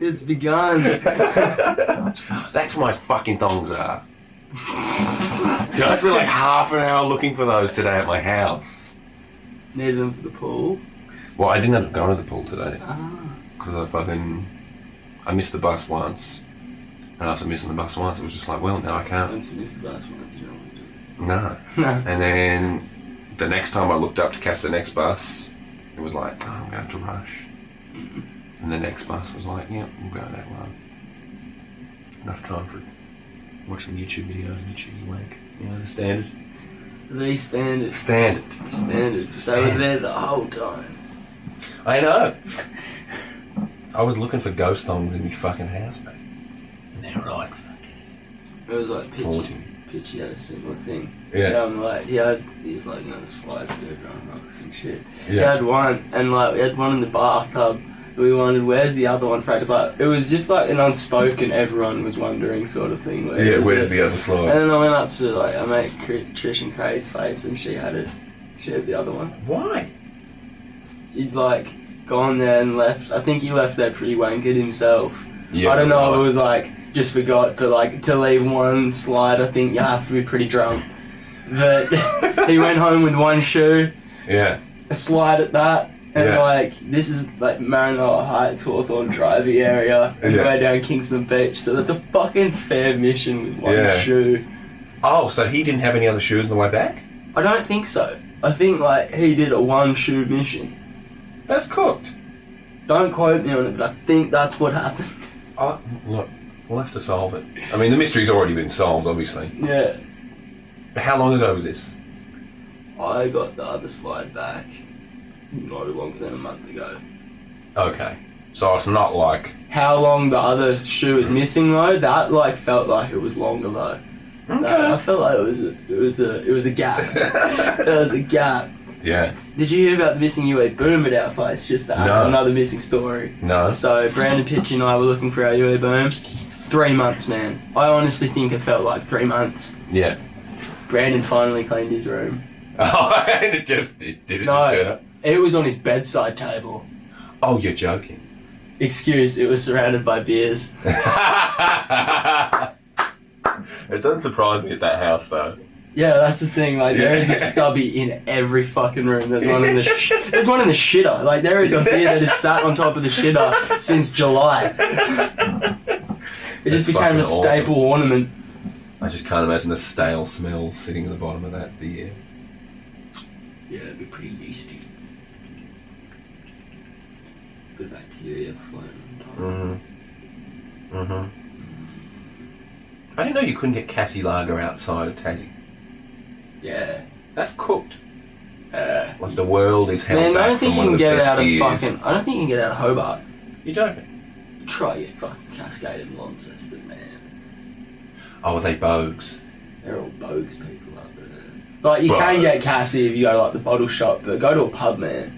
It's begun. That's what my fucking thongs are. Dude, I spent like half an hour looking for those today at my house. Needed them for the pool. Well, I didn't end up going to the pool today. Ah. Because I missed the bus once. And after missing the bus once, it was just like, well, now I can't. Once you miss the last one, you don't want to do it. No. No. And then the next time I looked up to catch the next bus, it was like, oh, I'm going to have to rush. Mm-mm. And the next bus was like, yeah, we'll go that way. Enough time for watching YouTube videos and cheesy wank. You know, the standard. The standard. Standard. So we're there the whole time. I know. I was looking for ghost thongs in my fucking house, mate. And they're right. It was like Haunting. Pitchy had a similar thing. Yeah. Like he had these like the slides to around rocks and shit. Yeah. He had one, and like we had one in the bathtub. We wondered where's the other one, Fred. Like it was just like an unspoken, everyone was wondering sort of thing. Where's the other slide? And then I went up to like I mate Trish and Craig's face, and she had it. She had the other one. Why? He'd like gone there and left. I think he left there pretty wankered himself. Yeah, I don't know right. if it was like just forgot, but like to leave one slide, I think you have to be pretty drunk. But he went home with one shoe, Yeah. a slide at that, and Yeah. like this is like Marinella Heights, Hawthorne Drivey area, and Yeah. way down Kingston Beach. So that's a fucking fair mission with one Yeah. shoe. Oh, so he didn't have any other shoes on the way back? I don't think so. I think like he did a one shoe mission. That's cooked. Don't quote me on it, but I think that's what happened. Oh, look, we'll have to solve it. I mean, the mystery's already been solved, obviously. Yeah. But how long ago was this? I got the other slide back not longer than a month ago. Okay. So it's not like... How long the other shoe is missing though, that like felt like it was longer though. Okay. I felt like it was a gap. There was a gap. Yeah. Did you hear about the missing UA boom at our place? Just to add No. another missing story. No. So Brandon Pitch and I were looking for our UA boom. 3 months, man. I honestly think it felt like 3 months. Yeah. Brandon finally cleaned his room. Oh, and it just turn up? It was on his bedside table. Oh, you're joking. Excuse, it was surrounded by beers. It doesn't surprise me at that house, though. Yeah, that's the thing. Like, there is a stubby in every fucking room. There's one in the there's one in the shitter. Like, there is a beer that is sat on top of the shitter since July. It just became a staple ornament. I just can't imagine the stale smells sitting at the bottom of that beer. Yeah, it'd be pretty yeasty. Good bacteria floating on top. I didn't know you couldn't get Cassie Lager outside of Tassie. Yeah. That's cooked. Like the world is held Man, back I don't think from you one can of the get it best out of beers. fucking... I don't think you can get it out of Hobart. You joking? Try your fucking Cascade in Launceston, man. Oh, are they bogues? They're all bogues people up there. Like, you can get Cassie if you go to, like, the bottle shop, but go to a pub, man.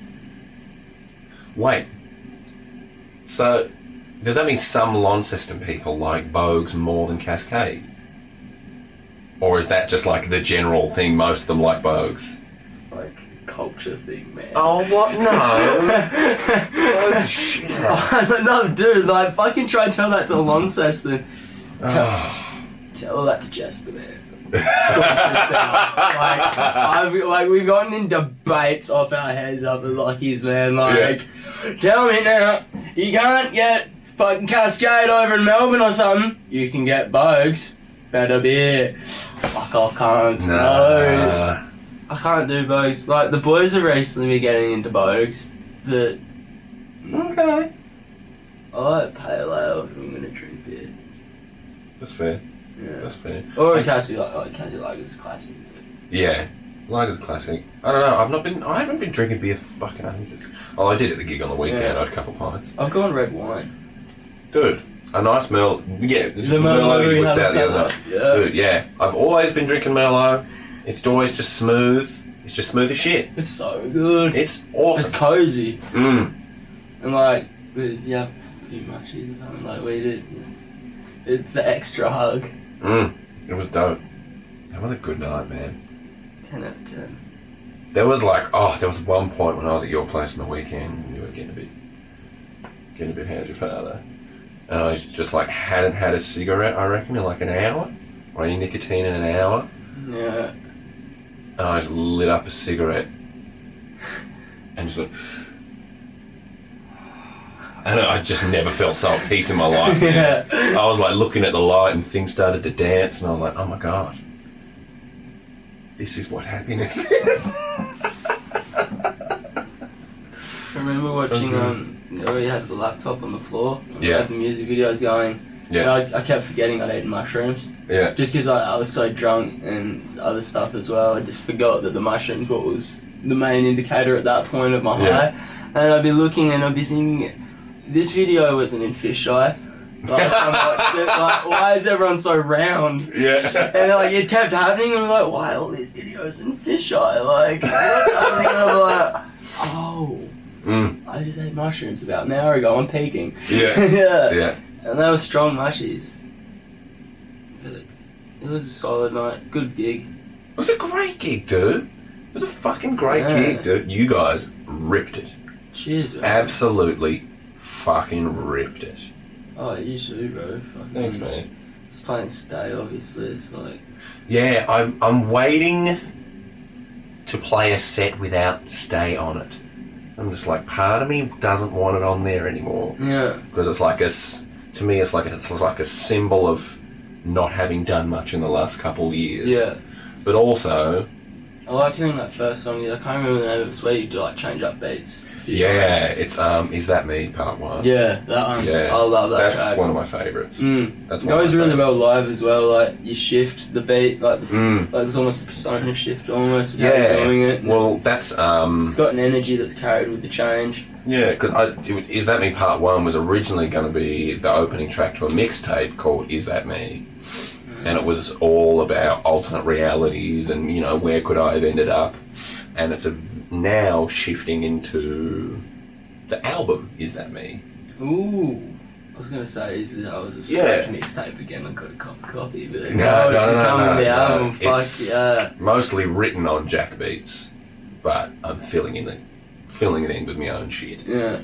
Wait. So, does that mean some Launceston people like bogues more than Cascade? Or is that just like the general thing, most of them like bogues? It's like a culture thing, man. Oh, what? No. Oh, shit. No, dude, like, fucking try and tell that to Launceston. Tell that to Jester, man. like, we've gotten in debates off our heads up at Lockie's, man. Like, tell me now, you can't get fucking Cascade over in Melbourne or something. You can get bogues. Better beer. Fuck, I can't. No. I can't do bogues. Like, the boys have recently been getting into bogues, but... Okay. I like pale ale if I'm gonna drink beer. That's fair. Yeah. That's fair. Or a Cassie Lager's classic. Yeah. Lager's classic. I don't know, I haven't been drinking beer for fucking ages. Oh, I did at the gig on the weekend, Yeah. I had a couple pints. I've gone red wine. Dude, a nice Merlot. Yeah, this The Merlot Merlot you whipped out the other night. night. Yeah. Dude, yeah. I've always been drinking Merlot. It's always just smooth. It's just smooth as shit. It's so good. It's It's awesome. cozy. Mm. And like, you have a few munchies or something like we did. It's an extra hug. Mm. It was dope. That was a good night, man. 10 out of 10. There was one point when I was at your place on the weekend and you were getting a bit how's your father? And I just like hadn't had a cigarette, I reckon, in like an hour, or any nicotine in an hour. Yeah. And I just lit up a cigarette and just like, and I just never felt so at peace in my life. Yeah. I was like looking at the light and things started to dance, and I was like, oh my god, this is what happiness is. I remember watching, we had the laptop on the floor, and Yeah. we had the music videos going. Yeah. And I kept forgetting I'd eaten mushrooms. Yeah. Just because I was so drunk and other stuff as well. I just forgot that the mushrooms what was the main indicator at that point of my Yeah. high. And I'd be looking and I'd be thinking, this video wasn't in fisheye. Last time I watched it, like, why is everyone so round? Yeah. And like it kept happening, and I'm like, why are all these videos in fisheye? Like, what's happening? And I'm like, oh, I just ate mushrooms about an hour ago. I'm peaking. Yeah. Yeah. Yeah. And they were strong mushies. It was a solid night. Good gig. It was a great gig, dude. It was a fucking great gig, dude. You guys ripped it. Cheers, man. Absolutely fucking ripped it. Oh, you too, bro. Fucking, Thanks, man. It's playing Stay, obviously. It's like... Yeah, I'm waiting to play a set without Stay on it. I'm just like, part of me doesn't want it on there anymore. Yeah. Because it's like to me, it's like a symbol of not having done much in the last couple of years. Yeah. But also, I liked hearing that first song. I can't remember the name of it. It's where you do like change up beats. yeah, it's Is That Me, part 1. Yeah, that one. Yeah, I love that that's track. one of my favourites. That's it one of goes my really favourites. well live as well. Like you shift the beat, like it's almost a persona shift almost. With how you're doing it. Well, that's It's got an energy that's carried with the change. yeah, because Is That Me Part 1 was originally going to be the opening track to a mixtape called Is That Me? And it was all about alternate realities and, you know, where could I have ended up? And it's now shifting into the album Is That Me? Ooh. I was going to say that was a Yeah. scratch mixtape again. I got a copy, but No. the album. Fuck It's yeah. mostly written on Jack Beats, but I'm filling it in with my own shit. Yeah.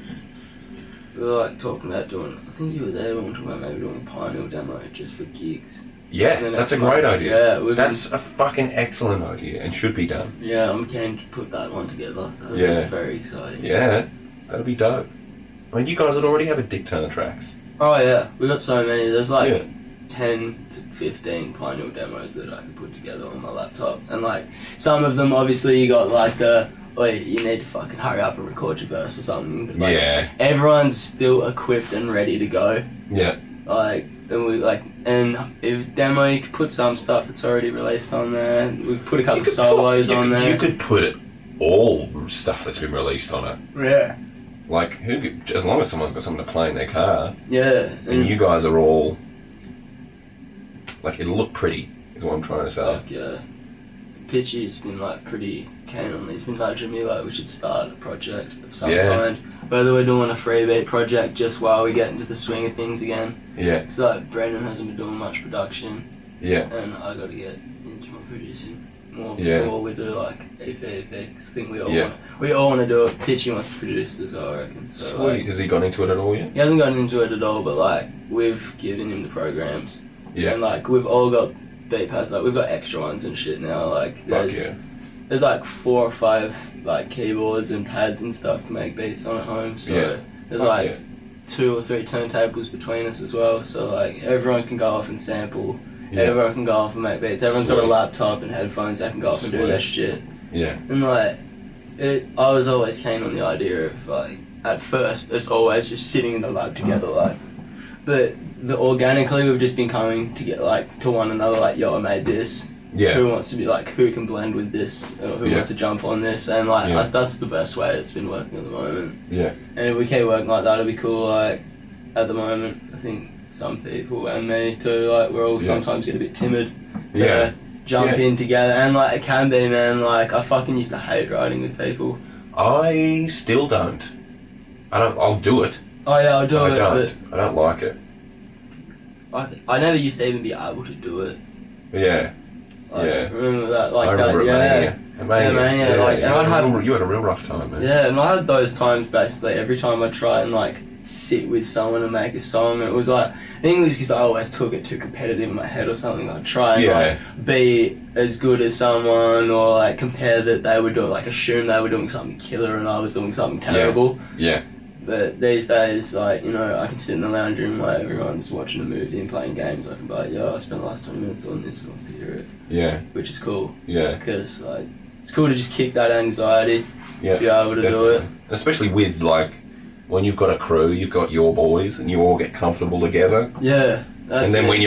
We were like talking about doing, I think you were there when we were talking about maybe doing a PINEAL demo just for gigs. Yeah, that's a great idea. Yeah, that's a fucking excellent idea and should be done. Yeah, I'm keen to put that one together. That'd be very exciting. Yeah, that'd be dope. I mean, you guys would already have a dick ton of tracks. Oh yeah, we got so many. There's like 10 to 15 PINEAL demos that I can put together on my laptop. And like, some of them obviously you got like you need to fucking hurry up and record your verse or something. But like, everyone's still equipped and ready to go. Yeah. Like, and if demo, you could put some stuff that's already released on there. We could put a couple solos on there. You could put all stuff that's been released on it. Yeah. Like, as long as someone's got something to play in their car. Yeah. And you guys are all... Like, it'll look pretty, is what I'm trying to say. Like, yeah. Pitchy's been like pretty keen on these. He's been nudging me like we should start a project of some kind. Whether we're doing a freebeat project just while we get into the swing of things again. Yeah. Because like Brendan hasn't been doing much production. Yeah. And I got to get into my producing more before we do like effects thing we all want. We all want to do it. Pitchy wants to produce as well, I reckon. So, sweet. Like, has he gone into it at all yet? He hasn't gotten into it at all, but like we've given him the programs. Yeah. And like we've all got beat pads, like we've got extra ones and shit now. Like there's like 4 or 5 like keyboards and pads and stuff to make beats on at home. So there's like 2 or 3 turntables between us as well. So like everyone can go off and sample. Yeah. Everyone can go off and make beats. Everyone's got a laptop and headphones that can go off and do their shit. Yeah. And like I was always keen on the idea of like at first it's always just sitting in the lab together like, but organically we've just been coming to get like to one another like, yo, I made this. Yeah. Who wants to be like, who can blend with this, or who wants to jump on this, and like that's the best way it's been working at the moment. Yeah. And if we keep working like that, it'll be cool. Like at the moment, I think some people and me too, like we're all sometimes get a bit timid. To jump in together, and like it can be, man. Like I fucking used to hate writing with people. I still don't. I'll do it. Oh yeah, I'll do it. I don't like it. I never used to even be able to do it. Yeah. Remember that? Like I remember that, Mania. Like, and you had a real rough time, man. Yeah, and I had those times basically every time I try and like sit with someone and make a song. And it was like, I think it was because I always took it too competitive in my head or something. I'd try and like be as good as someone, or like compare that they were doing, like assume they were doing something killer and I was doing something terrible. Yeah. But these days, like, you know, I can sit in the lounge room while everyone's watching a movie and playing games. I can be like, yo, I spent the last 20 minutes doing this, who wants to hear it? Yeah. Which is cool. Yeah. Because, like, it's cool to just kick that anxiety, be able to definitely. do it. Especially with, like, when you've got a crew, you've got your boys, and you all get comfortable together. Yeah. That's and then it. when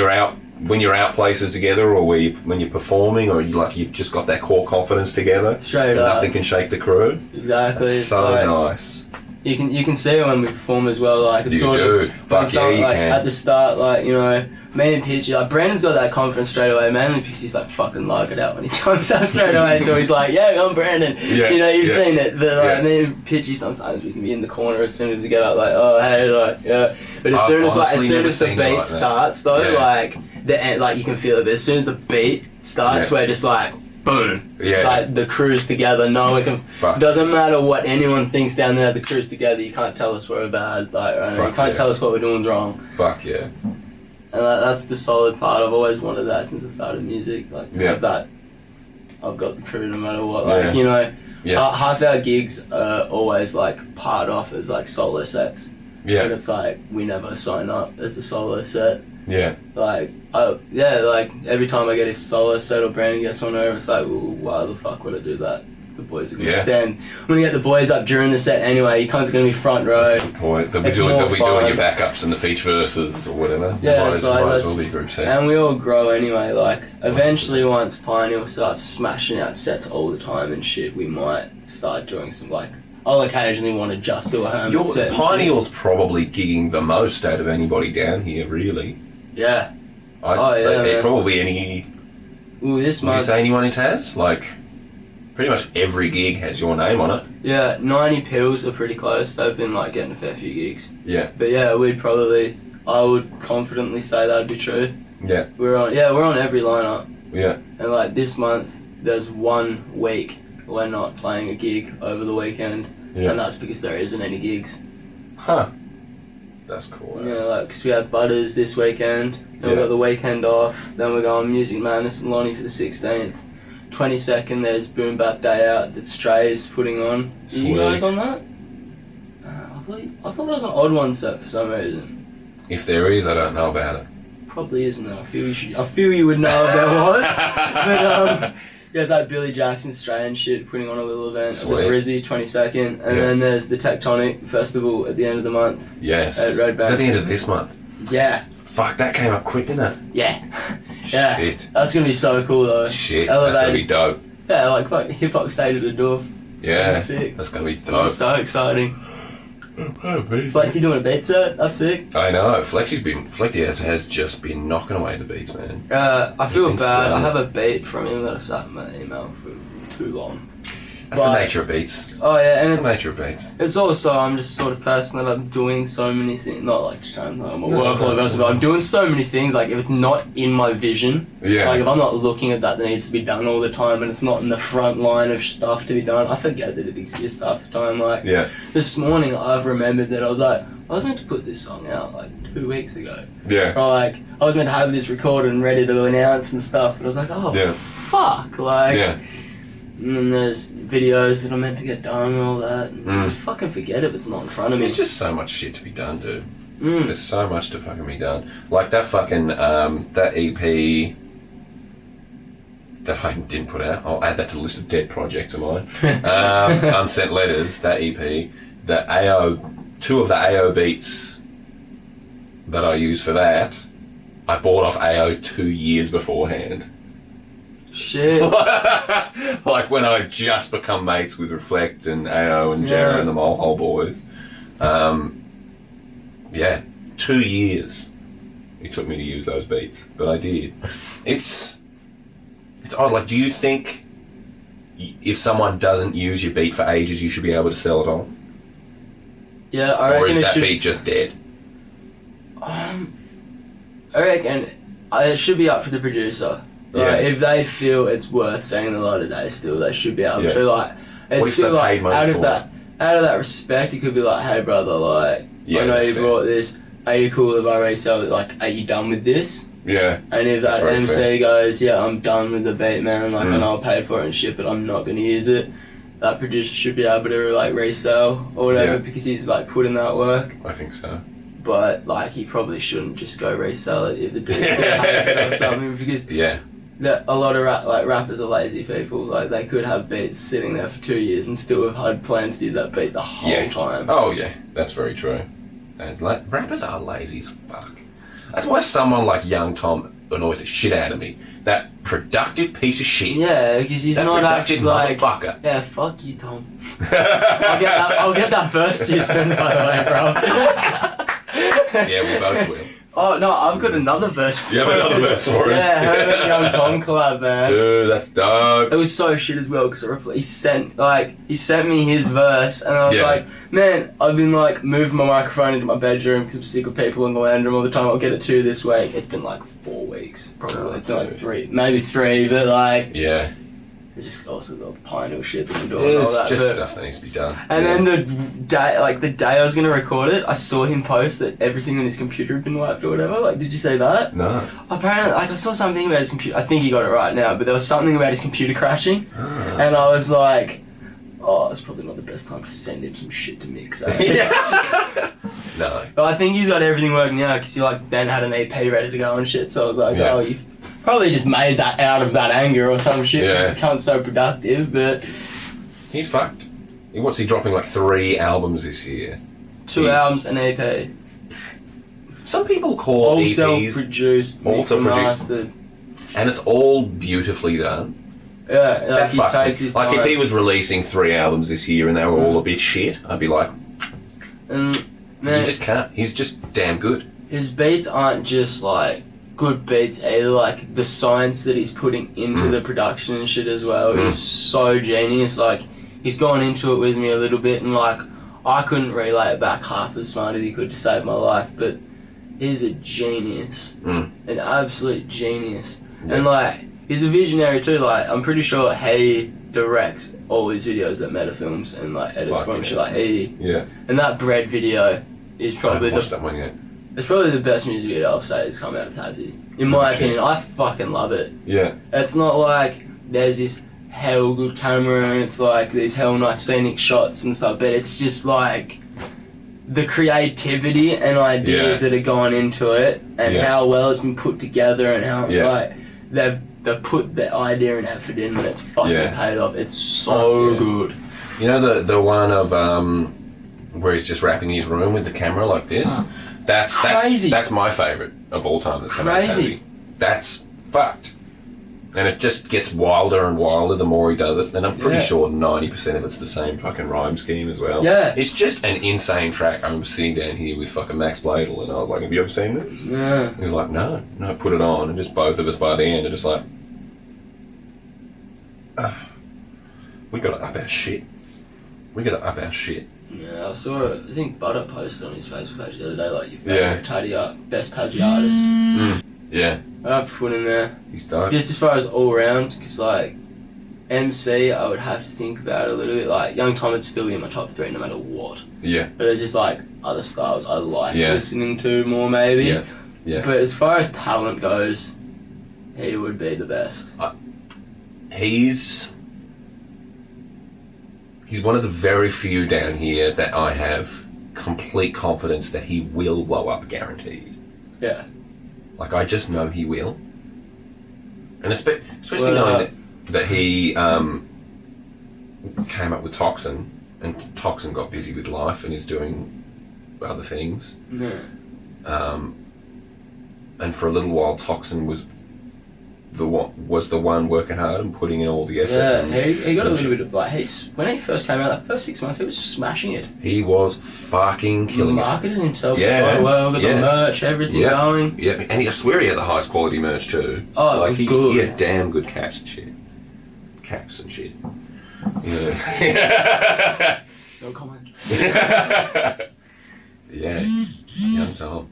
you're out places together, or when you're performing, or you've just got that core confidence together, straight up, nothing can shake the crew. Exactly. That's so like, nice. You can see it when we perform as well. Like it's You sort do. of Fuck yeah, you like can. at the start, like, you know, me and Pitchy, like Brandon's got that confidence straight away. Mainly because he's like fucking like it out when he jumps up straight away. So he's like, yeah, I'm Brandon. Yeah, you know, you've seen it. But like me and Pitchy, sometimes we can be in the corner as soon as we get up, like, oh hey, like yeah. But as soon as the beat starts though, like the end, like you can feel it. But as soon as the beat starts, we're just like, boom. Yeah. Like the crew's together. No one can. Fuck. Doesn't matter what anyone thinks down there. The crew's together. You can't tell us we're bad. Like right? You can't tell us what we're doing wrong. Fuck yeah. And that's the solid part. I've always wanted that since I started music. Like to have that. I've got the crew no matter what. Like you know, half our gigs are always like part off as like solo sets. Yeah. But it's like we never sign up as a solo set. Yeah. Like, like every time I get a solo set or Brandon gets one over, it's like, well, why the fuck would I do that? The boys are going to stand. I'm going to get the boys up during the set anyway. You can't going to be front row. Good point. They'll be doing your backups and the feature verses or whatever. Yeah, might as well be group set. And we all grow anyway. Like, eventually once PINEAL starts smashing out sets all the time and shit, we might start doing some, like, I'll occasionally want to just do a Hermit set. PINEAL's probably gigging the most out of anybody down here, really. Yeah. I'd say probably any... Ooh, this Would you say anyone in Tas? Like, pretty much every gig has your name on it. Yeah, 90 Pills are pretty close. They've been, like, getting a fair few gigs. Yeah. But yeah, I would confidently say that'd be true. Yeah. We're on every lineup. Yeah. And, like, this month, there's 1 week we're not playing a gig over the weekend. Yeah. And that's because there isn't any gigs. Huh. That's cool. Yeah, like, because we had Butters this weekend, then we got the weekend off, then we're going Music Madness and Lonnie for the 16th. 22nd, there's Boom Bap Day Out that Stray's putting on. Sweet. Are you guys on that? I thought there was an Odd One set for some reason. If there is, I don't know about it. Probably isn't there. I feel you would know if there was. But there's like Billy Jackson, Stray and shit putting on a little event. Sweet. With Rizzy, 22nd. And then there's the Tectonic Festival at the end of the month. Yes. At Red Bank. Is that the end of this month? Yeah. Fuck, that came up quick, didn't it? Yeah. Yeah. Shit. That's gonna be so cool though. Shit, Elevated. that's gonna be dope. Yeah, like fuck, hip-hop stage at the door. Yeah. That's sick. That's gonna be dope. That's so exciting. Flecky doing a beat set, that's sick. I know, Flecky has just been knocking away the beats, man. I feel bad, I have a beat from him that I sat in my email for too long. That's the nature of beats. Oh yeah, and it's the nature of beats. It's also, I'm just the sort of person that I'm doing so many things, not like just trying to I'm a workaholic, but I'm doing so many things, like if it's not in my vision, like if I'm not looking at that needs to be done all the time and it's not in the front line of stuff to be done, I forget that it exists half the time. Like this morning I've remembered that I was meant to put this song out like 2 weeks ago. Yeah. Or like, I was meant to have this recorded and ready to announce and stuff, but I was like, oh fuck, like... Yeah. And then there's videos that I'm meant to get done and all that. And just fucking forget it if it's not in front of me. There's just so much shit to be done, dude. There's so much to fucking be done. Like that fucking, that EP that I didn't put out. I'll add that to the list of dead projects of mine. Unsent Letters, that EP. The AO, 2 of the AO beats that I use for that, I bought off AO 2 years beforehand. Shit. Like when I just become mates with Reflect and AO and Jarrah and the whole boys. 2 years it took me to use those beats, but I did. It's odd. Like, do you think if someone doesn't use your beat for ages, you should be able to sell it on? Yeah, I reckon. Or is that beat just dead? I reckon it should be up for the producer. Like, if they feel it's worth saying the light of day still, they should be able to. Like, it's still like out of that respect, you could be like, hey brother, like, Yeah, I know that's you fair. brought this. Are you cool if I resell it? Like, are you done with this? Yeah. And if That's that very MC fair. goes, yeah, I'm done with the beat, man, like, I know I paid for it and shit, but I'm not going to use it, that producer should be able to, like, resell or whatever, Yeah. because he's, like, put in that work. I think so. But, like, he probably shouldn't just go resell it if the dude's going to hate it or something, because Yeah. a lot of rappers are lazy people. Like, they could have beats sitting there for 2 years and still have had plans to use that beat the whole time. Oh, yeah. That's very true. And rappers are lazy as fuck. That's why someone like Young Tom annoys the shit out of me. That productive piece of shit. Yeah, because he's That not productive actually like... motherfucker. Yeah, fuck you, Tom. I'll get that verse to you soon, by the way, bro. Yeah, we both will. Oh, no, I've got another verse for You have another verse for it? Yeah, Hermit and Young Tom collab, man. Dude, that's dope. It was so shit as well, because he sent me his verse, and I was Yeah. like, man, I've been like moving my microphone into my bedroom because I'm sick of people in the lounge room all the time. I'll get it to you this week. It's been like 4 weeks, probably. Oh, It's been like dude. 3, maybe 3, but like, Yeah. it's just also the PINEAL shit that I'm doing and all It's that. just but- stuff that needs to be done. And Yeah. then the day I was gonna record it, I saw him post that everything on his computer had been wiped or whatever. Like, did you say that? No. Apparently, like, I saw something about his computer. I think he got it right now, but there was something about his computer crashing, and I was like, oh, it's probably not the best time to send him some shit to mix. No. But I think he's got everything working out because he like then had an EP ready to go and shit. So I was like, Yeah. oh, you probably just made that out of that anger or some shit because Yeah. the cunt's so productive. But He's fucked. What's he dropping, like 3 albums this year? 2 Yeah. albums, an EP, Some people call all EPs, self-produced, all mixed and self-produced. mastered. and it's all beautifully done. Yeah, like That he fucks takes me. his Like, time. if he was releasing 3 albums this year and they were all a bit shit, I'd be like, And man, you just can't. He's just damn good. his beats aren't just like good beats either. Like the science that he's putting into the production and shit as well is so genius. Like he's gone into it with me a little bit, and like I couldn't relay it back half as smart as he could to save my life. But he's a genius, an absolute genius, and like he's a visionary too. Like I'm pretty sure he directs all his videos that Meta films and like edits Fuck from yeah. shit. Like he Yeah. and that bread video is I probably haven't watched that one yet. it's probably the best music video I'll say has come out of Tassie. In my shit. opinion, I fucking love it. Yeah. It's not like there's this hell good camera and it's like these hell nice scenic shots and stuff, but it's just like the creativity and ideas that have gone into it and how well it's been put together and how like they've put the idea and effort in and it's fucking paid off. It's so good. You know the one of where he's just wrapping his room with the camera like this? That's Crazy. that's my favourite of all time that's come out of Crazy. Tassie. That's fucked. And it just gets wilder and wilder the more he does it. And I'm pretty sure 90% of it's the same fucking rhyme scheme as well. Yeah. It's just an insane track. I remember sitting down here with fucking Max Bladel and I was like, have you ever seen this? Yeah. He was like, no, put it on. And just both of us by the end are just like, we gotta up our shit. We gotta up our shit. Yeah, I saw I think Butter posted on his Facebook page the other day like your favourite best Tassie artist. Yeah. I'd put him there. He's dope. Just as far as all round, because like MC, I would have to think about it a little bit. Like Young Tom would still be in my top 3 no matter what. Yeah. But there's just like other styles I like Yeah. listening to more maybe. Yeah. Yeah. But as far as talent goes, he would be the best. He's one of the very few down here that I have complete confidence that he will blow up, guaranteed. Yeah. Like, I just know he will. And especially knowing that he came up with Toxin, and Toxin got busy with life and is doing other things. Yeah. And for a little while, Toxin was the one working hard and putting in all the effort. Yeah, and he got a little bit of like when he first came out, that first 6 months, he was smashing it. He was fucking killing it. Marketed himself Yeah, so well, got yeah. the merch, everything going. Yeah, and I swear he had the highest quality merch too. Oh, like he good. had damn good caps and shit. Caps and shit. Yeah. No comment. Yeah. Young Tom.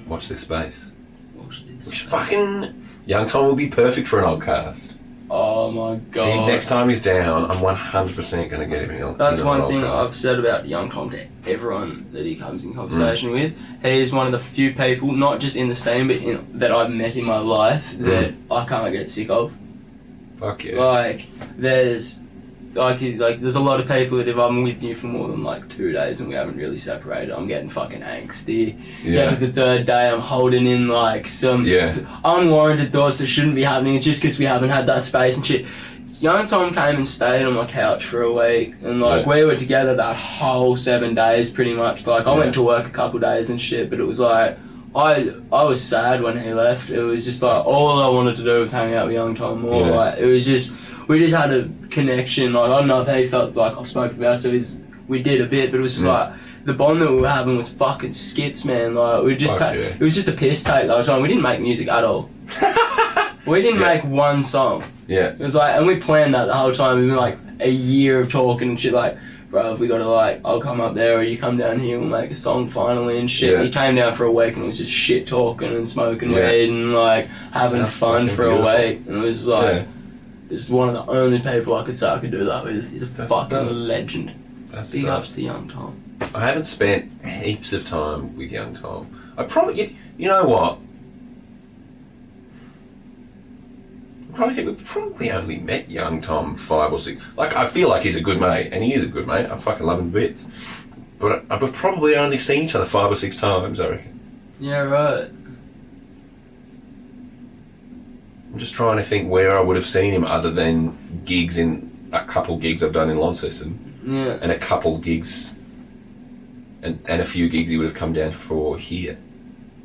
Watch this space. Watch this. Which fucking Young Tom will be perfect for an Oddcast. Oh, Oh my god. Next time he's down, I'm 100% going to get him in. That's one thing I've said about Young Tom to everyone that he comes in conversation with. He is one of the few people, not just in the scene, but that I've met in my life that I can't get sick of. Fuck yeah. Like, there's a lot of people that if I'm with you for more than like 2 days and we haven't really separated, I'm getting fucking angsty. Yeah. After the third day, I'm holding in like some unwarranted thoughts that shouldn't be happening. It's just because we haven't had that space and shit. Young Tom came and stayed on my couch for a week, and like we were together that whole 7 days pretty much. Like I went to work a couple days and shit, but it was like I was sad when he left. It was just like all I wanted to do was hang out with Young Tom more. Like it was just. We just had a connection. Like I don't know if he felt like I've spoken about, so we did a bit, but it was just like the bond that we were having was fucking skits, man. Like we just it was just a piss take the whole time. We didn't make music at all. We didn't make one song. Yeah. It was like, and we planned that the whole time. We've been like a year of talking and shit. Like, bro, if we got to like, I'll come up there or you come down here, we'll make a song finally and shit. He came down for a week and it was just shit talking and smoking weed and like having fun for a week. And it was like. Is one of the only people I could say I could do that with. He's a fucking legend. Big ups to Young Tom. I haven't spent heaps of time with Young Tom. I probably, you know what? I probably think we've probably only met Young Tom 5 or 6. Like, I feel like he's a good mate, and he is a good mate. I fucking love him to bits. But I've probably only seen each other 5 or 6 times, I reckon. Yeah, right. I'm just trying to think where I would have seen him other than gigs in a couple gigs I've done in Launceston. Yeah. And a couple gigs and a few gigs he would have come down for here.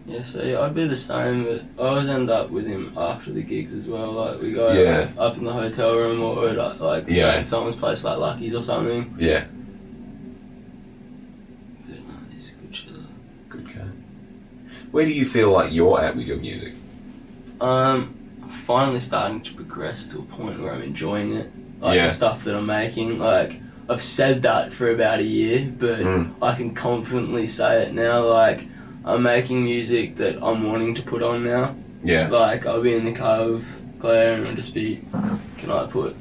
Yeah, see, I'd be the same, but I always end up with him after the gigs as well. Like, we go up in the hotel room or at someone's place like Lucky's or something. Yeah. But no, he's a good chiller. Good guy. Where do you feel like you're at with your music? Finally starting to progress to a point where I'm enjoying it. Like the stuff that I'm making. Like, I've said that for about a year, but I can confidently say it now. Like, I'm making music that I'm wanting to put on now. Yeah. Like, I'll be in the car with Claire and I'll just be, can I put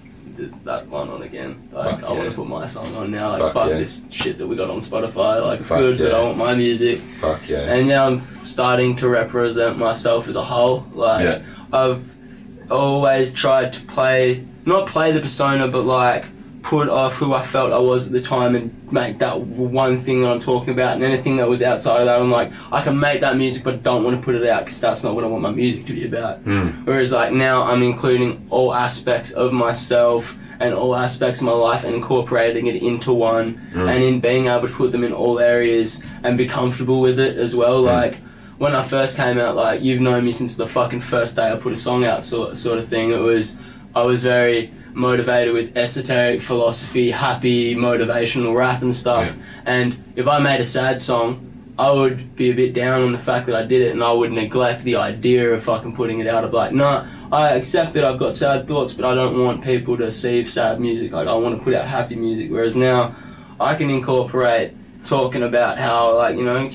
that one on again? Like, I want to put my song on now. Like, fuck this shit that we got on Spotify. Like, it's good, but I want my music. Fuck yeah. And I'm starting to represent myself as a whole. Like, I've always tried to not play the persona, but like put off who I felt I was at the time and make that one thing that I'm talking about, and anything that was outside of that, I'm like, I can make that music but don't want to put it out because that's not what I want my music to be about. Whereas like now I'm including all aspects of myself and all aspects of my life and incorporating it into one, and in being able to put them in all areas and be comfortable with it as well. Like, when I first came out, like, you've known me since the fucking first day I put a song out, sort of thing. I was very motivated with esoteric philosophy, happy, motivational rap and stuff. And if I made a sad song, I would be a bit down on the fact that I did it, and I would neglect the idea of fucking putting it out. I'd be like, nah, I accept that I've got sad thoughts, but I don't want people to see sad music. Like, I want to put out happy music. Whereas now, I can incorporate talking about how, like, you know,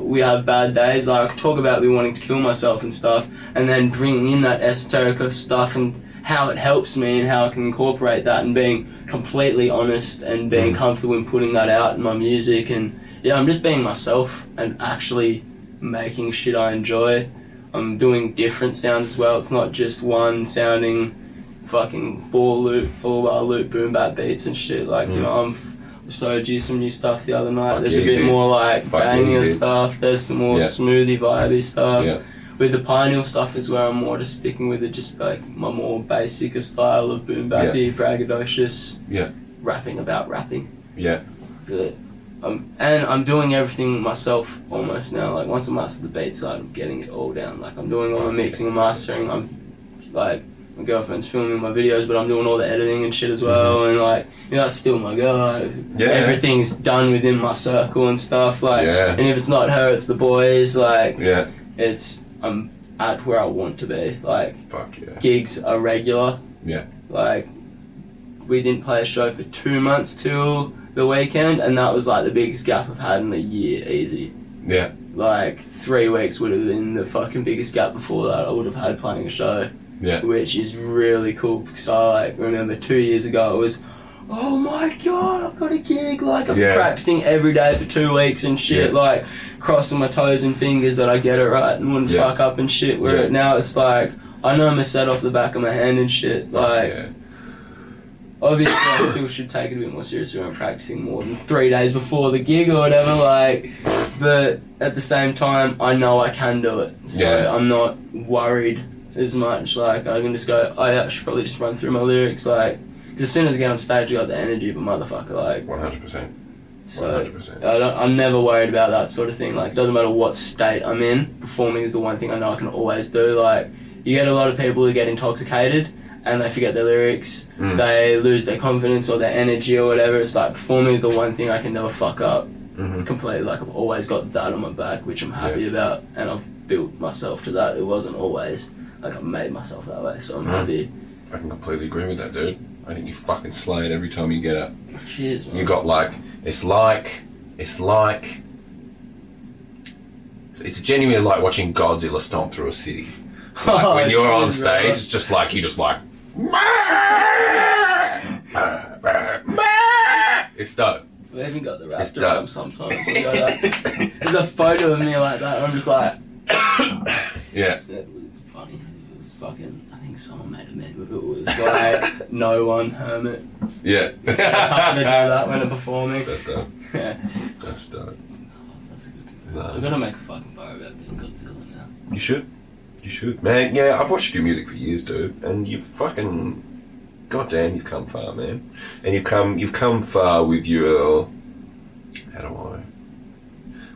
we have bad days. Like, I talk about me wanting to kill myself and stuff, and then bringing in that esoteric stuff and how it helps me and how I can incorporate that, and being completely honest and being comfortable in putting that out in my music. And I'm just being myself and actually making shit I enjoy. I'm doing different sounds as well. It's not just one sounding fucking full bar loop boom bap beats and shit. Like, you know, showed you some new stuff the other night. There's a bit more like bangier stuff. There's some more smoothie vibey stuff. With the PINEAL stuff is where I'm more just sticking with it, just like my more basic style of boom bappy, braggadocious, rapping about rapping. But I'm doing everything myself almost now. Like, once I master the beat side, I'm getting it all down. Like, I'm doing all my mixing and mastering. I'm like, my girlfriend's filming my videos, but I'm doing all the editing and shit as well. And like, you know, that's still my girl. Like, everything's done within my circle and stuff. Like, and if it's not her, it's the boys. Like, I'm at where I want to be. Like, gigs are regular. Like, we didn't play a show for 2 months till the weekend, and that was like the biggest gap I've had in a year, easy. Like, 3 weeks would have been the fucking biggest gap before that I would have had playing a show. Yeah. Which is really cool because I like remember 2 years ago it was, oh my god, I've got a gig, like I'm practicing every day for 2 weeks and shit, like crossing my toes and fingers that I get it right and wouldn't fuck up and shit, where now it's like, I know I'm a set off the back of my hand and shit, like, obviously I still should take it a bit more seriously when I'm practicing more than 3 days before the gig or whatever, like, but at the same time, I know I can do it, so I'm not worried as much, like, I can just go, oh yeah, I should probably just run through my lyrics, like, because as soon as I get on stage, I got the energy of a motherfucker, like. 100%. So 100%. I'm never worried about that sort of thing, like, it doesn't matter what state I'm in, performing is the one thing I know I can always do, like, you get a lot of people who get intoxicated, and they forget their lyrics, they lose their confidence or their energy or whatever, it's like, performing is the one thing I can never fuck up completely, like, I've always got that on my back, which I'm happy about, and I've built myself to that, it wasn't always, like, I've made myself that way, so I'm happy. I can completely agree with that, dude. I think you fucking slay it every time you get up. Cheers, man. You got like, it's genuinely like watching Godzilla stomp through a city. Like when you're on stage, it's just like, you just like, it's dope. We even got the raptor arm sometimes. There's a photo of me like that, and I'm just like, yeah. It was funny. It was fucking, I think someone made a meme of it. It was like, no one, Hermit. Yeah. It's hard to do that when I'm performing. That's dope. Yeah. That's dope. That's a good one. I've got to make a fucking bar about being Godzilla now. You should. You should. Man, yeah, I've watched your music for years, dude, and you've fucking, goddamn, you've come far, man. And you've come far with your,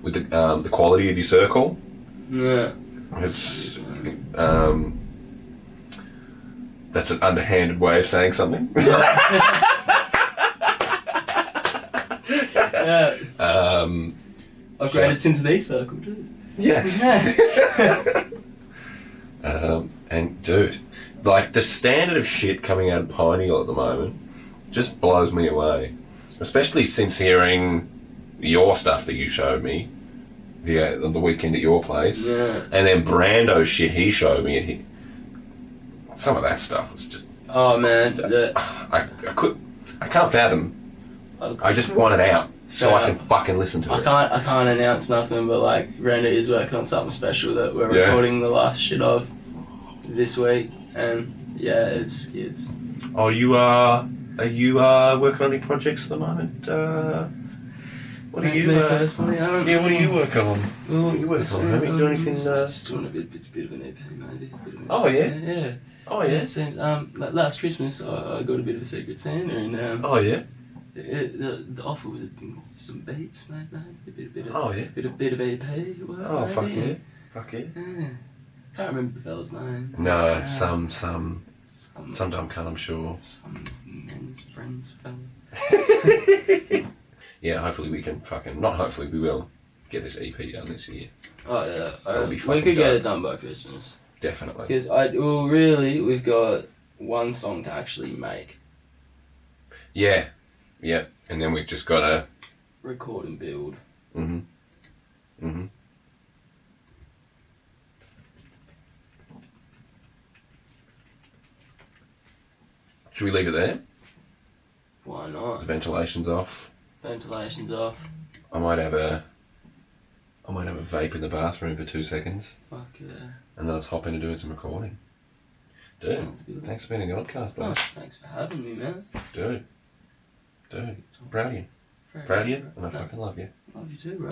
with the quality of your circle. Yeah. It's, that's an underhanded way of saying something. Yeah. Upgraded into the circle too. Yes. And dude, like the standard of shit coming out of PINEAL at the moment just blows me away. Especially since hearing your stuff that you showed me on the weekend at your place. Yeah. And then Brando's shit he showed me. Some of that stuff was just... Oh man. I can't fathom. I just want it out so I can fucking listen to it. I can't announce nothing, but like Brando is working on something special that we're recording the last shit of this week, and yeah, it's. Oh, are you working on any projects at the moment? What are you? Me personally, I don't. Yeah, what are you working on? Well, you working on? Have you done anything? Just doing a bit of an EP, maybe. Oh yeah. Yeah. Oh yeah. Since last Christmas, I got a bit of a Secret Santa, and oh yeah. The offer was some beats, mate. A bit of oh yeah. Bit of EP. Work, Oh maybe. fuck yeah. Yeah. Can't remember the fella's name. No, some dumb cunt, I'm sure. Some men's friends fella. Yeah, hopefully we can not hopefully, we will get this EP done this year. Oh yeah, That'll be we fucking could get dope. it done by Christmas. Definitely. Because really, we've got one song to actually make, Yeah, and then we've just got to... record and build. Should we leave it there? Why not? The ventilation's off. Ventilation's off. I might have a vape in the bathroom for 2 seconds. Fuck yeah. And then let's hop into doing some recording. Dude, Sounds good. thanks for being on the Oddcast, bro. Oh, thanks for having me, man. Dude, proud of you. Very Proud of you, good. and I fucking love you. Love you too, bro.